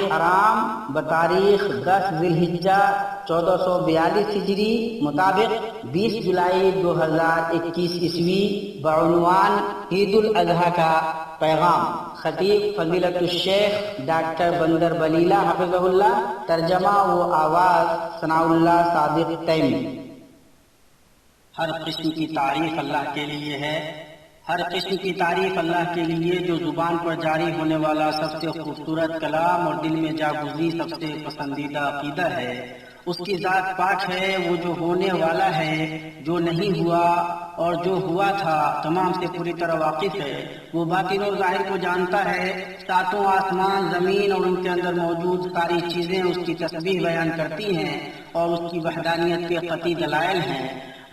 حرام بتاریخ 10 ذی الحجہ 1442 ہجری مطابق 20 جولائی 2021 عیسوی بعنوان عید الاضحیٰ کا پیغام، خطیب فضیلت الشیخ ڈاکٹر بندر بلیلہ حفظہ اللہ، ترجمہ و آواز ثناء اللہ صادق تیمی۔ ہر قسم کی تعریف اللہ کے لیے ہے، ہر قسم کی تعریف اللہ کے لیے جو زبان پر جاری ہونے والا سب سے خوبصورت کلام اور دل میں جاگزی سب سے پسندیدہ عقیدہ ہے۔ اس کی ذات پاک ہے، وہ جو ہونے والا ہے، جو نہیں ہوا اور جو ہوا تھا تمام سے پوری طرح واقف ہے۔ وہ باطن اور ظاہر کو جانتا ہے، ساتوں آسمان زمین اور ان کے اندر موجود ساری چیزیں اس کی تسبیح بیان کرتی ہیں اور اس کی وحدانیت کے قطعی دلائل ہیں۔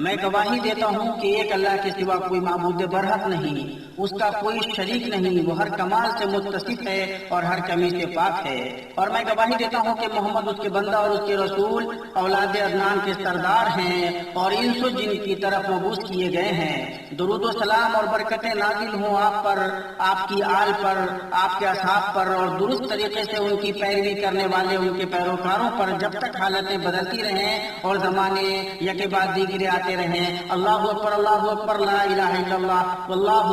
میں گواہی دیتا ہوں کہ ایک اللہ کے سوا کوئی معبود برحق نہیں، اس کا کوئی شریک نہیں، وہ ہر کمال سے متصف ہے اور ہر کمی سے پاک ہے۔ اور میں گواہی دیتا ہوں کہ محمد اس کے بندہ اور اس کے رسول اولاد عدنان کے سردار ہیں اور انس و جن کی طرف مبعوث کیے گئے ہیں۔ درود و سلام اور برکتیں نازل ہوں آپ پر، آپ کی آل پر، آپ کے اصحاب پر اور درست طریقے سے ان کی پیروی کرنے والے ان کے پیروکاروں پر، جب تک حالتیں بدلتی رہیں اور زمانے یکے بعد دیگرے آتے رہیں۔ اللہ اکبر لا الہ الا اللہ واللہ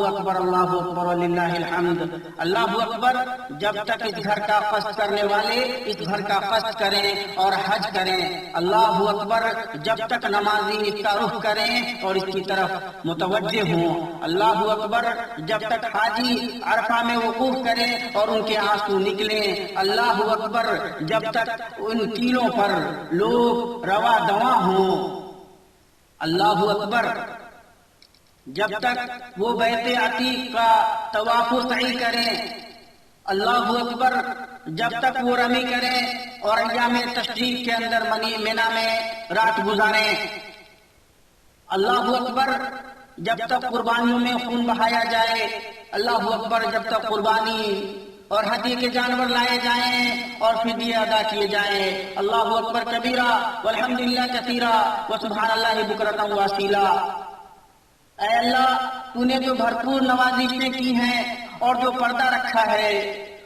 اکبر وللہ الحمد۔ اللہ اکبر، جب تک اس گھر کا قصد کرنے والے اس گھر کا قصد کریں اور حج کریں۔ اللہ اکبر، جب تک نمازی اس کا رخ کریں اور اس کی طرف متوجہ ہوں۔ اللہ اکبر، جب تک حاجی عرفہ میں وقوف کریں اور ان کے آنسو نکلیں۔ اللہ اکبر، جب تک ان تیلوں پر لوگ روا دواں ہوں۔ اللہ اکبر، جب تک وہ بیت عتیق کا طواف و سعی کریں۔ اللہ اکبر، جب تک وہ رمی کریں اور ایام تشریق کے اندر منی میں رات گزاریں۔ اللہ اکبر، جب تک قربانیوں میں خون بہایا جائے۔ اللہ اکبر، جب تک قربانی اور ہدیے کے جانور لائے جائیں اور فدیے ادا کیے جائیں۔ اللہ اکبر کبیرہ والحمدللہ کثیرہ وسبحان اللہ بکرۃ واصیلا۔ اے اللہ، تو نے جو بھرپور نوازشیں کی ہیں اور جو پردہ رکھا ہے،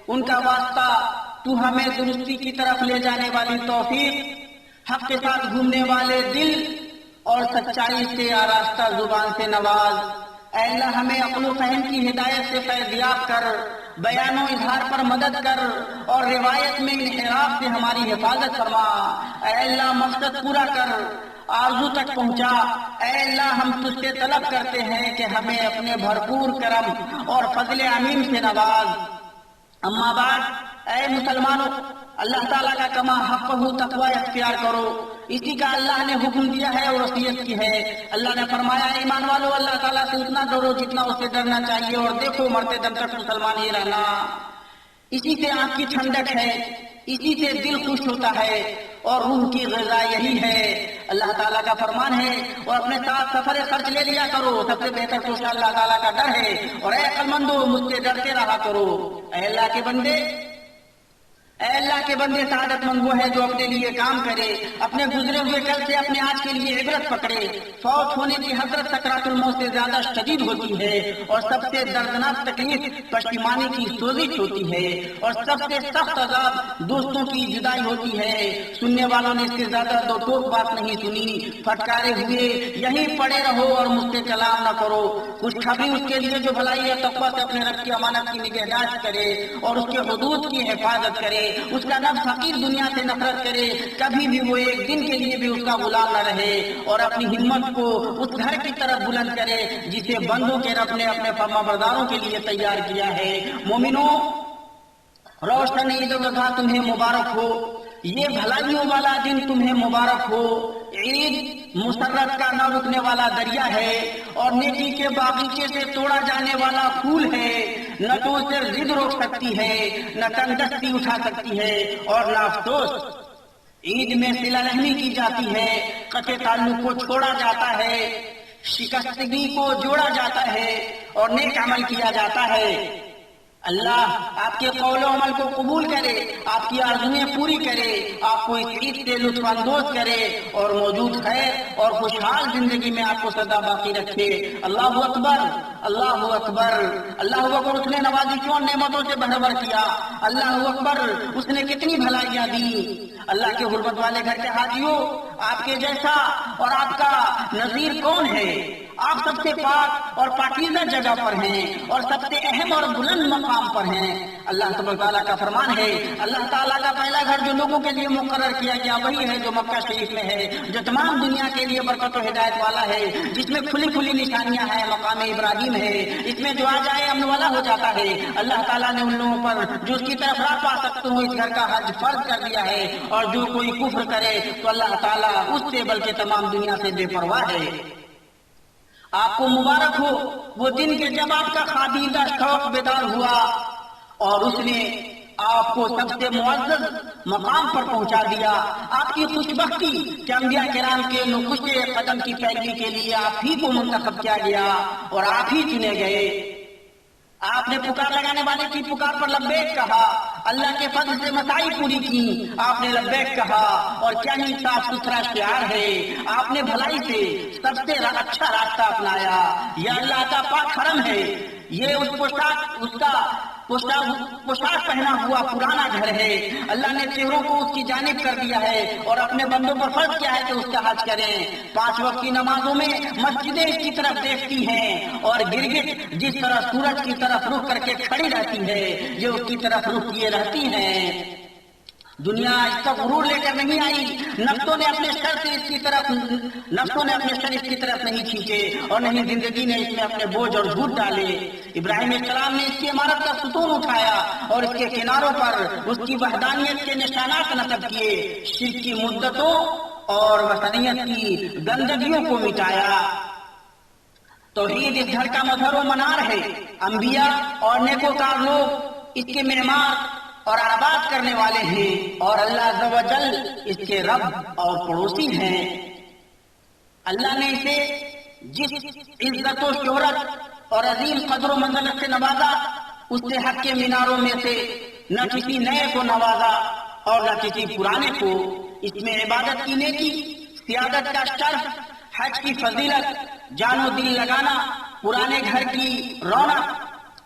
ان کا واسطہ تو ہمیں درستی کی طرف لے جانے والی توفیق، حق کے ساتھ گھومنے والے دل اور سچائی سے آراستہ زبان سے نواز۔ اے اللہ، ہمیں عقل و فہم کی ہدایت سے فیضیاب کر، بیان و اظہار پر مدد کر اور روایت میں انحراف سے ہماری حفاظت فرما۔ اے اللہ، مقصد پورا کر، آرزو تک پہنچا۔ اے اللہ، ہم تجھ سے طلب کرتے ہیں کہ ہمیں اپنے بھرپور کرم اور فضل عمیم سے نواز۔ اما بعد، اے مسلمانوں، اللہ تعالیٰ کا کما حق ہو تقوی اختیار کرو، اسی کا اللہ نے حکم دیا ہے اور وصیت کی ہے۔ اللہ نے فرمایا، ایمان والو، اللہ تعالیٰ سے اتنا ڈرو جتنا اس سے ڈرنا چاہیے، اور دیکھو مرتے دم تک مسلمان ہی رہنا۔ اسی سے آنکھ کی ٹھنڈک ہے، اسی سے دل خوش ہوتا ہے اور روح کی غذا یہی ہے۔ اللہ تعالیٰ کا فرمان ہے، اور اپنے ساتھ سفر خرچ لے لیا کرو، سب سے بہتر تو اللہ تعالیٰ کا ڈر ہے، اور اے عقل مندو، مجھ سے ڈرتے رہا کرو۔ اے اللہ کے بندے، اے اللہ کے بندے، سعادت مند وہ ہے جو اپنے لیے کام کرے، اپنے گزرے ہوئے کل سے اپنے آج کے لیے عبرت پکڑے۔ فوت ہونے کی حسرت سکرات الموت سے زیادہ شدید ہوتی ہے، اور سب سے دردناک تکلیف پشیمانی کی سوزش ہوتی ہے، اور سب سے سخت عذاب دوستوں کی جدائی ہوتی ہے۔ سننے والوں نے اس سے زیادہ دو ٹوک بات نہیں سنی۔ پھٹکارے ہوئے یہیں پڑے رہو اور مجھ سے کلام نہ کرو۔ خوشخبری اس کے لیے جو بھلائی اور تقویٰ سے اپنے رب کی امانت کی نگہداشت کرے اور اس کے حدود کی حفاظت کرے۔ اس کا نفس حقیر دنیا سے نفرت کرے، کبھی بھی وہ ایک دن کے لیے بھی اس کا غلام نہ رہے، اور اپنی ہمت کو اس گھر کی طرف بلند کرے جسے بندوں کے رب نے اپنے فرمانبرداروں کے لیے تیار کیا ہے۔ مومنوں، روشن عید الاضحیٰ تمہیں مبارک ہو، یہ بھلائیوں والا دن تمہیں مبارک ہو۔ عید مسرت کا نہ رکنے والا دریا ہے، اور نیکی کے باغیچے سے توڑا جانے والا پھول ہے۔ نہ تو اسے ضد روک سکتی ہے، نہ تنگدستی اٹھا سکتی ہے، اور نہ افسوس۔ عید میں صلہ رحمی کی جاتی ہے، قطع تعلق کو چھوڑا جاتا ہے، شکستگی کو جوڑا جاتا ہے، اور نیک عمل کیا جاتا ہے۔ اللہ آپ کے قول و عمل کو قبول کرے، آپ کی آرزویں پوری کرے، آپ کو اس عید سے لطف اندوز کرے اور موجود خیر اور خوشحال زندگی میں آپ کو سدا باقی رکھے۔ اللہ اکبر، اللہ اکبر، اللہ اکبر۔ اس نے نوازشوں نعمتوں سے بھربھر کیا، اللہ اکبر، اس نے کتنی بھلائیاں دی۔ اللہ کے حرمت والے گھر کے حاجیوں، آپ کے جیسا اور آپ کا نظیر کون ہے؟ آپ سب سے پاک اور پاکیزہ جگہ پر ہیں اور سب سے اہم اور بلند مقام پر ہیں۔ اللہ تبارک تعالیٰ کا فرمان ہے، اللہ تعالیٰ کا پہلا گھر جو لوگوں کے لیے مقرر کیا گیا وہی ہے جو مکہ شریف میں ہے، جو تمام دنیا کے لیے برکت و ہدایت والا ہے، جس میں کھلی کھلی نشانیاں ہیں، مقام ابراہیم ہے، اس میں جو آ جائے امن والا ہو جاتا ہے۔ اللہ تعالیٰ نے ان لوگوں پر جو اس کی طرف راہ پا سکتے ہو اس گھر کا حج فرض کر دیا ہے، اور جو کوئی کفر کرے تو اللہ تعالیٰ اس سے بلکہ تمام دنیا سے بے پرواہ ہے۔ آپ کو مبارک ہو وہ دن کہ جب آپ کا خادیدہ شوق بیدار ہوا اور اس نے آپ کو سب سے معزز مقام پر پہنچا دیا۔ آپ کی خوش بختی کہ انبیاء کرام کے نقش قدم کی پیروی کے لیے آپ ہی کو منتخب کیا گیا اور آپ ہی چنے گئے۔ آپ نے پکار لگانے والے کی پکار پر لبیک کہا، اللہ کے فضل سے مسائی پوری کی، آپ نے لبیک کہا، اور کیا ہی صاف ستھرا شعار ہے۔ آپ نے بھلائی سے سب سے اچھا راستہ اپنایا۔ یہ اللہ کا پاک حرم ہے، یہ اس کا پوشاک پہنا ہوا پرانا گھر ہے۔ اللہ نے چہروں کو اس کی جانب کر دیا ہے اور اپنے بندوں پر فرض کیا ہے کہ اس کا حج کریں۔ 5 وقت کی نمازوں میں مسجدیں اس کی طرف دیکھتی ہیں اور گرگٹ جس طرح سورج کی طرف رخ کر کے کھڑی رہتی ہے یہ اس کی طرف رخ کیے رہتی ہیں۔ دنیا اس کا غرور لے کر نہیں آئی، نفسوں نے اپنے شر اس کی طرف نہیں کھینچے اور نہیں زندگی نے اس میں اپنے بوجھ اور جھوٹ ڈالے۔ ابراہیم علیہ السلام نے اس کی عمارت کا ستون اٹھایا اور اس کے کناروں پر اس کی وحدانیت کے نشانات نصب کیے، شرک کی مدتوں اور وثنیت کی گندگیوں کو مٹایا۔ توحید اس گھر کا مظہر و منار ہے، انبیاء اور نیکوکار لوگ اس کے معمار اور آباد کرنے والے ہیں، اور اللہ عز و جل اس کے رب اور پڑوسی ہیں۔ اللہ نے اسے جس عزت و شہرت اور عظیم قدر و منزلت سے نوازا، اس سے حق کے میناروں میں سے نہ کسی نئے کو نوازا اور نہ کسی پرانے کو۔ اس میں عبادت کی نیکی، سیادت کا شرف، حج کی فضیلت، جان و دل لگانا، پرانے گھر کی رونق،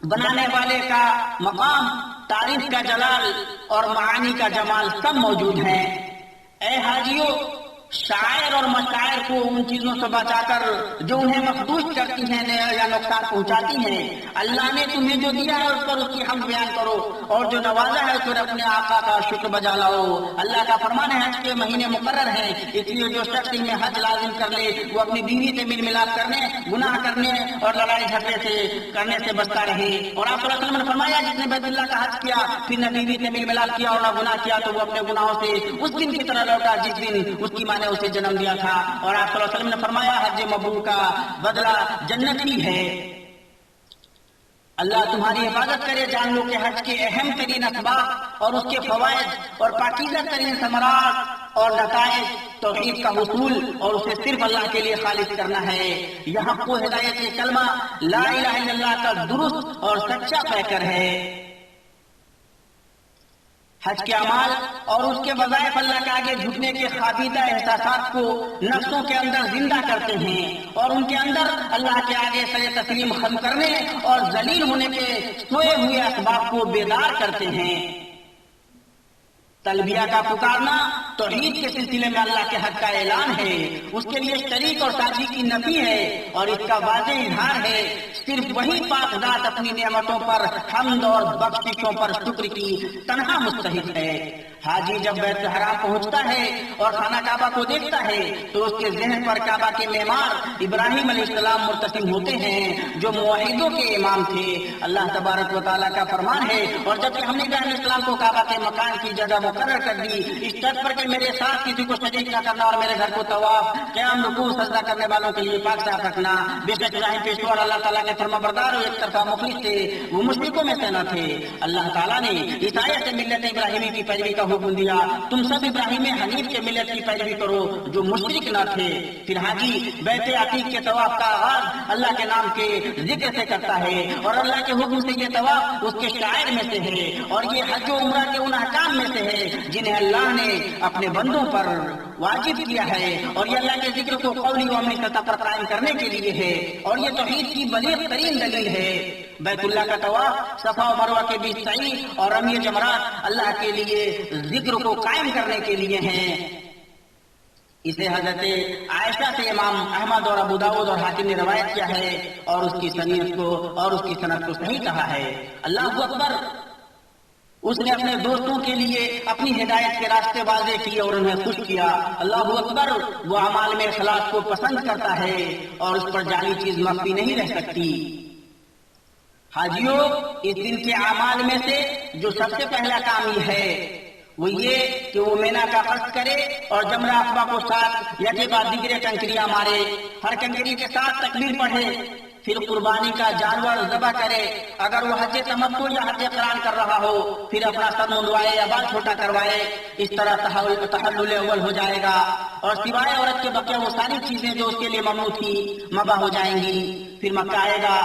بنانے والے کا مقام، تعریف کا جلال اور معانی کا جمال سب موجود ہیں۔ اے حاجیوں، شاعر اور مشاعر کو ان چیزوں سے بچا کر جو انہیں مخدوش کرتی ہیں یا نقصان پہنچاتی ہیں۔ اللہ نے تمہیں جو دیا ہے اس پر اس کی حمد بیان کرو، اور جو نوازا ہے اس پر اپنے آقا کا شکر بجا لاؤ۔ اللہ کا فرمان ہے حج کے مہینے مقرر ہیں، اس لیے جو شخص ان میں حج لازم کر لے وہ اپنی بیوی سے میل ملاپ کرنے، گناہ کرنے اور لڑائی جھگڑے کرنے سے بچتا رہے۔ اور آپ صلی اللہ علیہ وسلم نے فرمایا جس نے بیت اللہ کا حج کیا پھر نہ بیوی سے میل ملاپ کیا اور نہ گناہ کیا تو وہ اپنے گناہوں سے اس دن کی طرح لوٹا جس دن اس کی ماں نے اسے جنم دیا تھا۔ اور آپ صلی اللہ علیہ وسلم نے فرمایا حج مبرور کا بدلہ جنت ہی ہے۔ اللہ تمہاری حفاظت کرے۔ جان لو کہ حج کے اہم ترین اسباب اور اس کے فوائد اور پاکیزہ ترین ثمرات اور نتائج توحید کا حصول اور اسے صرف اللہ کے لیے خالص کرنا ہے۔ یہاں کو ہدایت کلمہ لا الہ الا اللہ کا درست اور سچا پیکر ہے۔ حج کے اعمال اور اس کے وظائف اللہ کے آگے جھکنے کے خابیدہ احساسات کو نفسوں کے اندر زندہ کرتے ہیں اور ان کے اندر اللہ کے آگے سر تسلیم ختم کرنے اور ذلیل ہونے کے سوئے ہوئے اسباب کو بیدار کرتے ہیں۔ تلبیہ کا پکارنا توحید کے سلسلے میں اللہ کے حق کا اعلان ہے، اس کے لیے شریک اور ساتھی کی نفی ہے اور اس کا واضح اظہار ہے صرف وہی پاک ذات اپنی نعمتوں پر حمد اور بخششوں پر شکر کی تنہا مستحق ہے۔ حاجی جب بیت الحرام پہنچتا ہے اور خانہ کعبہ کو دیکھتا ہے تو اس کے ذہن پر کعبہ کے معمار ابراہیم علیہ السلام مرتسم ہوتے ہیں جو موحدوں کے امام تھے۔ اللہ تبارک و تعالیٰ کا فرمان ہے اور جب کہ ہم نے ابراہیم علیہ السلام کو کعبہ کے مکان کی جگہ مقرر کر دی اس شرط پر کہ میرے ساتھ کسی کو شریک نہ کرنا اور میرے گھر کو طواف قیام رکوع سجدہ کرنے والوں کے لیے پاک صاف رکھنا۔ بے شک ابراہیم پیشوا اللہ تعالیٰ کے فرما بردار اور ایک طرفہ مخلص تھے، وہ مشرکوں میں سے نہ تھے۔ اللہ تعالیٰ نے اس آیت سے ملت ابراہیمی کی پیروی کا حکم دیا، تم سب ابراہیم حنیف کے ملت کی پیروی کرو جو مشرک نہ تھے۔ پھر حاجی بیت عتیق کے طواف کا آغاز اللہ کے نام کے ذکر سے کرتا ہے اور اللہ کے حکم سے یہ طواف اس کے شعائر میں سے ہے اور یہ حج و عمرہ کے ان احکام میں سے ہے جنہیں اللہ نے اپنے بندوں پر واجب کیا ہے، اور یہ اللہ کے ذکر کو قولی و عملی سطح پر قائم کرنے کے لیے ہے، اور یہ توحید کی بلیغ ترین دلیل ہے۔ بیت اللہ کا طواف صفا و مروہ کے بیچ سعی اور رمی جمرات اللہ کے لیے ذکر کو قائم کرنے کے لیے ہیں۔ اسے حضرت عائشہ سے امام احمد اور ابو داؤد اور حاکم نے روایت کیا ہے اور اس کی سند کو صحیح کہا ہے۔ اللہ اکبر، اس نے اپنے دوستوں کے لیے اپنی ہدایت کے راستے واضح کیے اور انہیں خوش کیا۔ اللہ اکبر، وہ اعمال میں اخلاص کو پسند کرتا ہے اور اس پر جعلی چیز مخفی نہیں رہ سکتی۔ حاجیوں، اس دن کے اعمال میں سے جو سب سے پہلا کام یہ ہے وہ یہ کہ وہ مینا کا قصد کرے اور جمرہ عقبہ کو ساتھ یکے بعد دیگرے کنکریاں مارے، ہر کنکری کے ساتھ تکبیر پڑھے، پھر قربانی کا جانور ذبح کرے۔ اگر وہ حج تمتع یا حج قران کر رہا ہو پھر اپنا سر منڈوائے یا بال چھوٹا کروائے، اس طرح تحلل اول ہو جائے گا اور سوائے عورت کے بقیہ وہ ساری چیزیں جو اس کے لیے ممنوع تھی مباح ہو جائیں گی۔ پھر مکہ آئے گا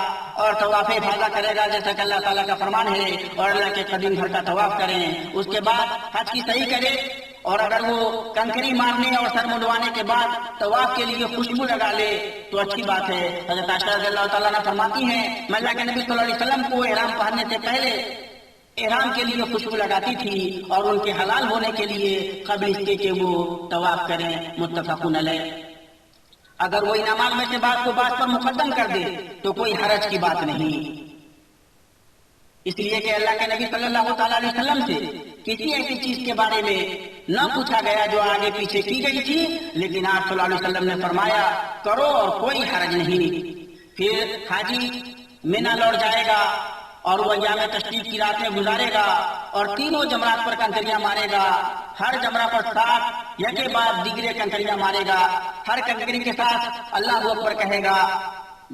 اور طواف افاضہ کرے گا جیسا کہ اللہ تعالیٰ کا فرمان ہے، اور اللہ کے قدیم گھر کا طواف کریں۔ اس کے بعد حج کی صحیح کرے، اور اگر وہ کنکری مارنے اور سر منڈوانے کے بعد طواف کے لیے خوشبو لگا لے تو اچھی بات ہے۔ حضرت عائشہ رضی اللہ تعالیٰ عنہ فرماتی ہیں میں اللہ کے نبی صلی اللہ علیہ وسلم کو احرام پہننے سے پہلے احرام کے لیے خوشبو لگاتی تھی اور ان کے حلال ہونے کے لیے قبل اس کے کہ وہ طواف کریں۔ متفق علیہ۔ اگر وہ ان اعمال میں سے بات کو بات پر مقدم کر دے تو کوئی حرج کی بات نہیں، اس لیے کہ اللہ کے نبی صلی اللہ تعالیٰ علیہ وسلم سے کسی ایسی چیز کے بارے میں نہ پوچھا گیا جو آگے پیچھے کی گئی تھی، لیکن آپ صلی اللہ علیہ وسلم نے فرمایا کرو اور کوئی حرج نہیں۔ پھر حاجی مینا لوٹ جائے گا اور وہ ایام تشریق کی راتیں گزارے گا اور تینوں جمرات پر کنکریاں مارے گا، ہر جمرہ پر 7 یکے بعد دیگرے کنکریاں مارے گا، ہر کنکری کے ساتھ اللہ اکبر کہے گا۔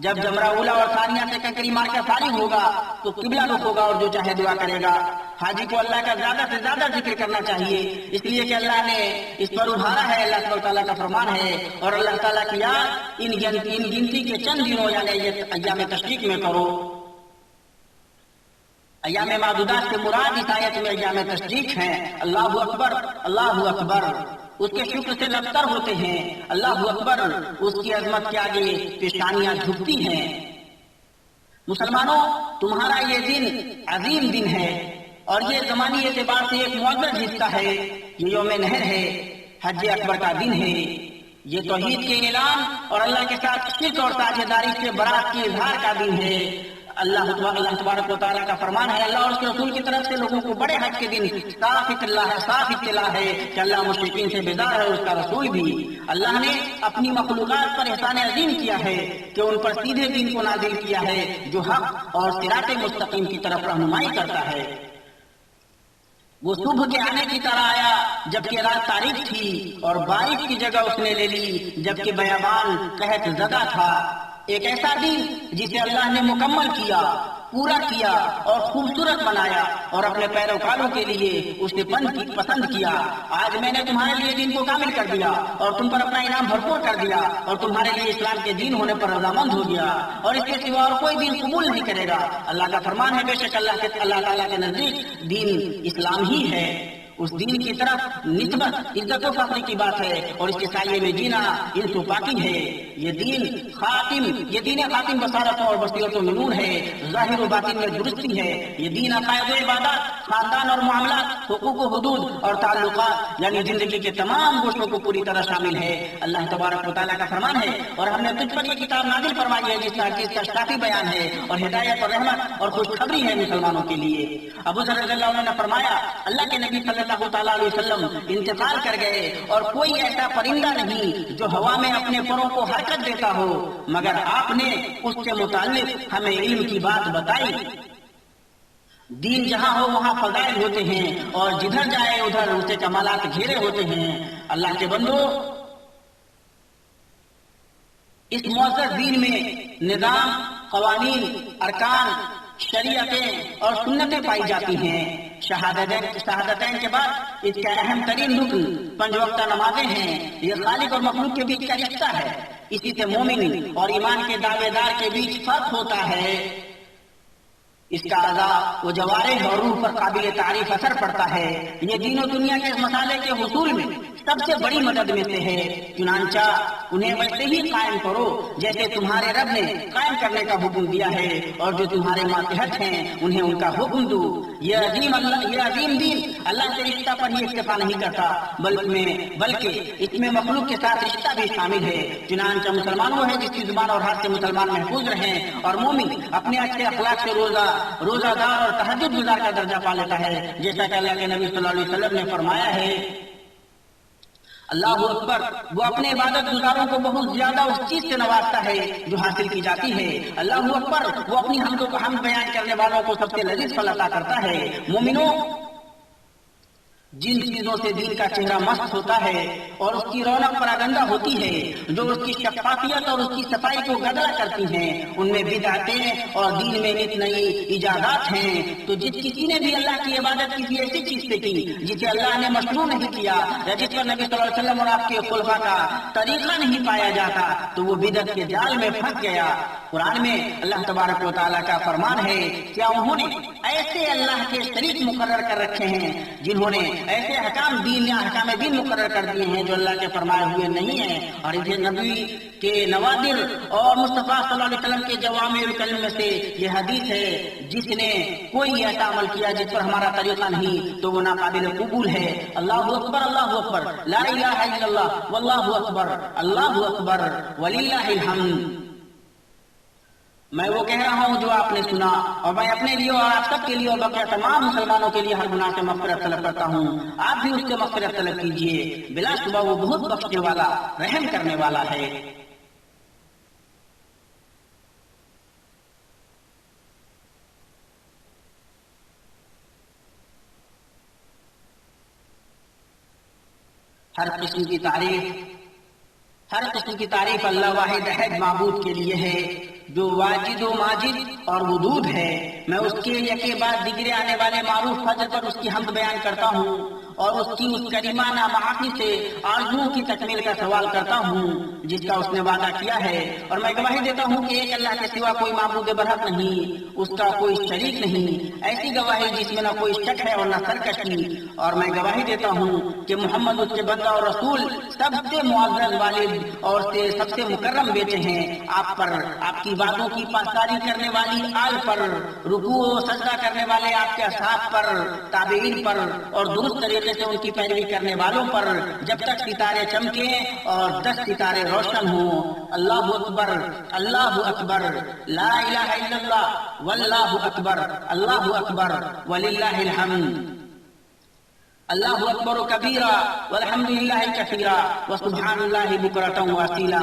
جب جمرہ اولا اور ثانیہ سے کنکری مار کر فارغ ہوگا تو قبلہ رخ ہوگا اور جو چاہے دعا کرے گا۔ حاجی کو اللہ کا زیادہ سے زیادہ ذکر کرنا چاہیے، اس لیے کہ اللہ نے اس پر ابھارا ہے، اللہ تعالیٰ کا فرمان ہے، اور اللہ تعالیٰ کی یاد ان گنتی کے چند دنوں یعنی ایام تشریق میں کرو۔ ایام معدودات سے مراد اس آیت میں ایام تشریق ہیں۔ اللہ اکبر، اللہ اکبر، اس کے شکر سے لبتر ہوتے ہیں۔ اللہ اکبر، اس کی عظمت کے آگے پیشانیاں جھکتی ہیں۔ مسلمانوں، تمہارا یہ دن عظیم دن ہے اور یہ زمانی اعتبار سے ایک معزز حصہ ہے۔ یہ یوم نحر ہے، حج اکبر کا دن ہے۔ یہ توحید کے اعلان اور اللہ کے ساتھ شرک اور ساجھیداری سے برات کے اظہار کا دن ہے۔ اللہ تبارک و تعالیٰ کا فرمان ہے، اللہ اور اس کے رسول کی طرف سے لوگوں کو بڑے حج کے دن صاف اطلاع ہے کہ اللہ مشرکین سے بیدار ہے، اس کا رسول بھی۔ اللہ نے اپنی مخلوقات پر احسان عظیم کیا ہے کہ ان پر سیدھے دین کو نازل کیا ہے جو حق اور صراط مستقیم کی طرف رہنمائی کرتا ہے۔ وہ صبح کے آنے کی طرح آیا جبکہ رات تاریک تھی، اور بارش کی جگہ اس نے لے لی جبکہ بیابان قحط زدہ تھا۔ ایک ایسا دن جسے اللہ نے مکمل کیا، پورا کیا اور خوبصورت بنایا اور اپنے پیروکاروں کے لیے اسے پسند کیا۔ آج میں نے تمہارے لیے دین کو کامل کر دیا اور تم پر اپنا انعام بھرپور کر دیا، اور تمہارے لیے اسلام کے دین ہونے پر رضامند ہو گیا، اور اس کے سوا اور کوئی دین قبول نہیں کرے گا۔ اللہ کا فرمان ہے، بے شک اللہ تعالیٰ کے نزدیک دین اسلام ہی ہے۔ اس دین کی طرف نسبت عزت و فخر کی بات ہے، اور اس کے سائے میں جینا انس و پاکی ہے۔ یہ دین خاتم بصارتوں اور بصیرتوں میں نور ہے، ظاہر و باطن میں درستی ہے۔ یہ دین عقائد و عبادات، خاندان اور معاملات، حقوق و حدود اور تعلقات یعنی زندگی کے تمام گوشوں کو پوری طرح شامل ہے۔ اللہ تبارک و تعالیٰ کا فرمان ہے، اور ہم نے تجھ پر یہ کتاب نازل فرمائی ہے جس میں ہر چیز کا شافی بیان ہے اور ہدایت اور رحمت اور خوشخبری ہے مسلمانوں کے لیے۔ ابو ذر رضی اللہ عنہ نے فرمایا، اللہ کے نبی صلی اللہ تعالیٰ علیہ وسلم انتقال کر گئے اور کوئی ایسا پرندہ نہیں جو ہوا میں اپنے پروں کو حرکت دیتا ہو مگر آپ نے اس کے متعلق ہمیں علم کی بات بتائی۔ دین جہاں ہو وہاں فضائل ہوتے ہیں اور جدھر جائے ادھر اسے کمالات گھیرے ہوتے ہیں۔ اللہ کے بندو، اس معزز دین میں نظام، قوانین، ارکان، شریعتیں اور سنتیں پائی جاتی ہیں۔ شہادتین کے بعد اس کا اہم ترین رکن 5 وقتہ نمازیں ہیں۔ یہ خالق اور مخلوق کے بیچ کا رشتہ ہے۔ اسی سے مومن اور ایمان کے دعوے دار کے بیچ فرق ہوتا ہے۔ اس کا اعضاء و جوارح اور روح پر قابل تعریف اثر پڑتا ہے۔ یہ دین و دنیا کے مسالے کے حصول میں سب سے بڑی مدد میں سے ہے۔ چنانچہ انہیں ویسے ہی قائم کرو جیسے تمہارے رب نے قائم کرنے کا حکم دیا ہے، اور جو تمہارے ماتحت ہیں انہیں ان کا حکم دو۔ یہ عظیم دین اللہ کے رشتہ پر ہی اکتفا نہیں کرتا، بلکہ اس میں مخلوق کے ساتھ رشتہ بھی شامل ہے۔ چنانچہ مسلمان وہ ہے جس کی زبان اور ہاتھ سے مسلمان محفوظ رہیں، اور مومن اپنے اچھے اخلاق سے روزہ دار اور تہجد گزار کا درجہ پا لیتا ہے، جیسا کہ اللہ کے نبی صلی اللہ علیہ وسلم نے فرمایا ہے، اللہ اکبر، وہ اپنے عبادت گزاروں کو بہت زیادہ اس چیز سے نوازتا ہے جو حاصل کی جاتی ہے۔ اللہ اکبر، وہ اپنی حمد بیان کرنے والوں کو سب سے لذیذ فل عطا کرتا ہے۔ مومنوں، جن چیزوں سے دین کا چہرہ مست ہوتا ہے اور اس کی رونق پراگندہ ہوتی ہے، جو اس کی شفافیت اور اس کی صفائی کو گدلا کرتی ہیں، ان میں بدعتیں اور دین میں نت نئی ایجادات ہیں۔ تو جس کسی نے بھی اللہ کی عبادت کسی ایسی چیز سے کی جسے اللہ نے مشروع نہیں کیا، یا جس پر نبی صلی اللہ علیہ وسلم اور آپ کے خلفاء کا طریقہ نہیں پایا جاتا، تو وہ بدعت کے جال میں پھنس گیا۔ قرآن میں اللہ تبارک و تعالیٰ کا فرمان ہے، کیا انہوں نے ایسے اللہ کے شریک مقرر کر رکھے ہیں جنہوں نے ایسے احکام دین مقرر کر دیے ہیں جو اللہ کے فرمائے ہوئے نہیں ہیں، اور اسے نبی کے نوادر اور مصطفیٰ صلی اللہ علیہ وسلم کے جوامع الکلم میں سے یہ حدیث ہے، جس نے کوئی ایسا عمل کیا جس پر ہمارا طریقہ نہیں تو وہ ناقابل قبول ہے۔ اللہ اکبر، اللہ اکبر، لا الہ الا اللہ، واللہ اکبر، اللہ اکبر، وللہ الحمد۔ میں وہ کہہ رہا ہوں جو آپ نے سنا، اور میں اپنے لیے اور آپ سب کے لیے اور باقی تمام مسلمانوں کے لیے ہر گناہ سے مغفرت طلب کرتا ہوں۔ آپ بھی اس سے مغفرت طلب کیجیے، بلا شبہ وہ بہت بخشنے والا، رحم کرنے والا ہے۔ ہر قسم کی تعریف اللہ واحد احد معبود کے لیے ہے، جو واجد و ماجد اور ودود ہے۔ میں اس کے یکے بعد دیگرے آنے والے معروف فضل پر اس کی حمد بیان کرتا ہوں، اور اس کی اس کریمانہ معافی سے آرزوؤں کی تکمیل کا سوال کرتا ہوں جس کا اس نے وعدہ کیا ہے، اور میں گواہی دیتا ہوں کہ ایک اللہ کے سوا کوئی معبود برحق نہیں، اس کا کوئی شریک نہیں، ایسی گواہی جس میں نہ کوئی شک ہے اور نہ سرکشی، اور میں گواہی دیتا ہوں کہ محمد اس کے بندہ اور رسول، سب سے معزز والد اور سب سے مکرم بیٹے ہیں۔ آپ پر، آپ کی باتوں کی پاسداری کرنے والی آل پر، رکوع و سجدہ کرنے والے آپ کے اصحاب پر، تابعین پر، اور درست طریقے سے ان کی پیروی کرنے والوں پر، جب تک ستارے چمکیں اور 10 ستارے روشن ہوں۔ اللہ اکبر، اللہ اکبر، لا الہ الا اللہ، واللہ اکبر، اللہ اکبر، وللہ الحمد۔ اللہ اکبر کبیرا والحمد للہ کثیرا وسبحان اللہ بکرۃ واصیلا۔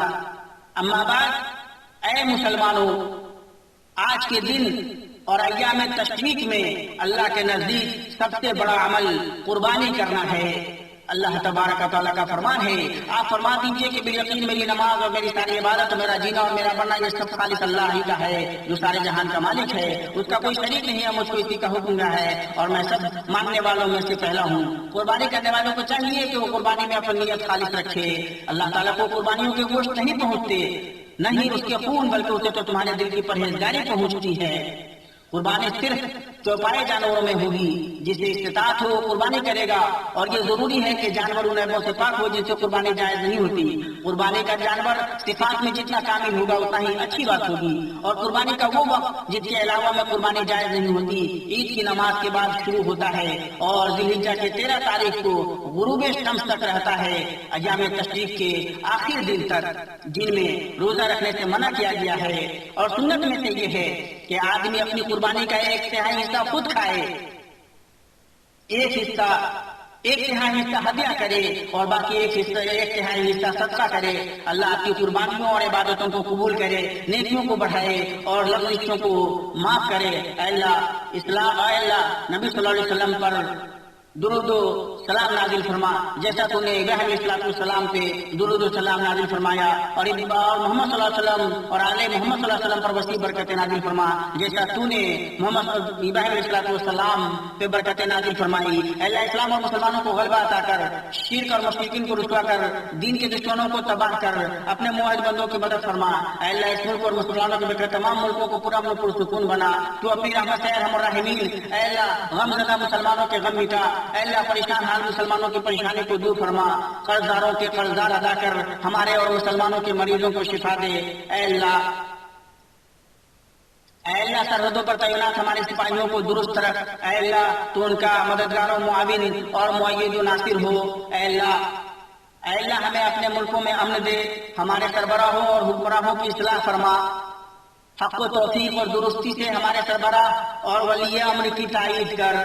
اما بعد، اے مسلمانوں، آج کے دن اور ایام تشریق میں اللہ کے نزدیک سب سے بڑا عمل قربانی کرنا ہے۔ اللہ تبارک و تعالیٰ کا فرمان ہے، آپ فرما دیجئے کہ بالیقین میری نماز اور میری ساری عبادت، میرا جینا اور میرا مرنا یہ سب خالص اللہ ہی کا ہے، جو سارے جہان کا مالک ہے، اس کا کوئی شریک نہیں ہے، مجھ کو اسی کا حکم دیا ہے، اور میں سب ماننے والوں میں سے پہلا ہوں۔ قربانی کرنے والوں کو چاہیے کہ وہ قربانی میں اپنی نیت خالص رکھے۔ اللہ تعالیٰ کو قربانیوں کے گوشت نہیں پہنچتے، نہیں اس کے خون، بلکہ اسے تو تمہارے دل کی پرہیزگاری پہنچتی ہے۔ قربانی صرف چوپائے جانوروں میں ہوگی، جسے استطاعت ہو قربانی کرے گا، اور یہ ضروری ہے کہ جانور ان عیبوں سے پاک ہو جن سے قربانی جائز نہیں ہوتی۔ قربانی کا جانور صفات میں جتنا کامل ہوگا اتنا ہی اچھی بات ہوگی، اور قربانی کا وہ وقت جس کے علاوہ میں قربانی جائز نہیں ہوتی عید کی نماز کے بعد شروع ہوتا ہے، اور ذی الحجہ کے 13 تاریخ کو غروب شمس تک رہتا ہے، ایام تشریق کے آخر دن تک، جن میں روزہ رکھنے سے منع کیا گیا ہے۔ اور سنت میں سے یہ ہے کہ آدمی اپنی قربانی کا 1/3 حصہ خود کھائے، 1/3 حصہ ہدیہ کرے، اور باقی 1/3 حصہ صدقہ کرے۔ اللہ آپ کی قربانیوں اور عبادتوں کو قبول کرے، نیکیوں کو بڑھائے اور لغزشوں کو معاف کرے۔ اے اللہ، اسلام اے اللہ نبی صلی اللہ علیہ وسلم پر درود و سلام نازل فرما، جیسا تو نے ابراہیم علیہ السلام پہ درود و سلام نازل فرمایا، اور محمد صلی اللہ علیہ وسلم اور آل محمد صلی اللہ علیہ وسلم پر وسیع برکت نازل فرما، جیسا تو نے محمد ابراہیم علیہ السلام پہ برکت نازل فرمائی۔ اے اللہ اسلام اور مسلمانوں کو غلبہ عطا کر، شرک اور مشرکین کو رسوا کر، دین کے دشمنوں کو تباہ کر، اپنے موحد بندوں کی مدد فرما۔ اے اللہ اس ملک اور مسلمانوں کے بغیر تمام ملکوں کو پورا امن و پرسکون بنا، تو اپنی رحمت سے ارحم الراحمین۔ اے اللہ غم زدہ مسلمانوں کے غم مٹا، اے اللہ پریشان حال مسلمانوں کی پریشانی کو دور فرما، قرض داروں کے قرضدار ادا کر، ہمارے اور مسلمانوں کے مریضوں کو شفا دے۔ اے اللہ سرحدوں پر تعینات ہمارے سپاہیوں کو درست رکھ، اے اللہ تو ان کا مددگار و معاون اور مؤید و ناصر ہو۔ اے اللہ ہمیں اپنے ملکوں میں امن دے، ہمارے سربراہوں اور حکمرانوں کی اصلاح فرما، حق و توفیق اور درستی سے ہمارے سربراہ اور ولی امر کی تائید کر۔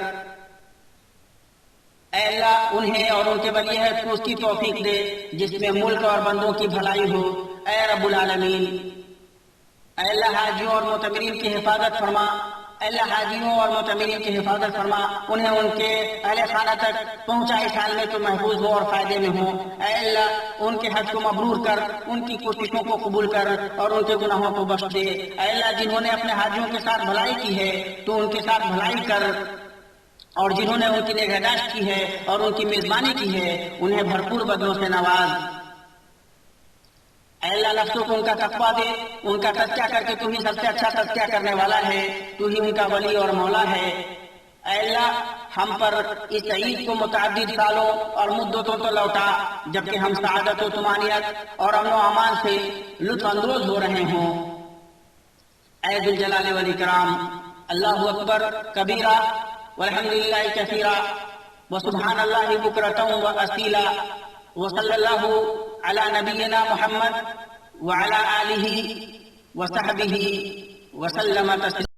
اے اللہ انہیں اور ان کے ولی عہد کو اس کی توفیق دے جس میں ملک اور بندوں کی بھلائی ہو۔ اے رب العالمین، اے اللہ حاجیوں اور معتمرین کی حفاظت فرما، اے اللہ حاجیوں اور معتمرین کی حفاظت فرما، انہیں ان کے اہل خانہ تک پہنچا اس حال میں تو محفوظ ہو اور فائدے میں ہوں۔ اے اللہ ان کے حج کو مبرور کر، ان کی کوششوں کو قبول کر اور ان کے گناہوں کو بخش دے۔ اے اللہ جنہوں نے اپنے حاجیوں کے ساتھ بھلائی کی ہے تو ان کے ساتھ بھلائی کر، اور جنہوں نے ان کی نگہداشت کی ہے اور ان کی میزبانی کی ہے انہیں بھرپور بدلوں سے نواز۔ اے اللہ نفسوں کو ان کا تقویٰ دے، ان کا تزکیہ کر کے تو ہی سب سے اچھا تزکیہ کرنے والا ہے، تو ہی ان کا ولی اور مولا ہے۔ اے اللہ ہم پر اس عید کو متعدد سالوں اور مدتوں تو لوٹا جبکہ ہم سعادت و طمانینت اور امن و امان سے لطف اندوز ہو رہے ہوں۔ اے ذوالجلال والاکرام، اللہ اکبر کبیرہ والحمد للہ کثیرا وسبحان اللہ بکرۃ واصیلا وصلی اللہ علی نبینا محمد وعلی آلہ وصحبہ وسلم تسلیما۔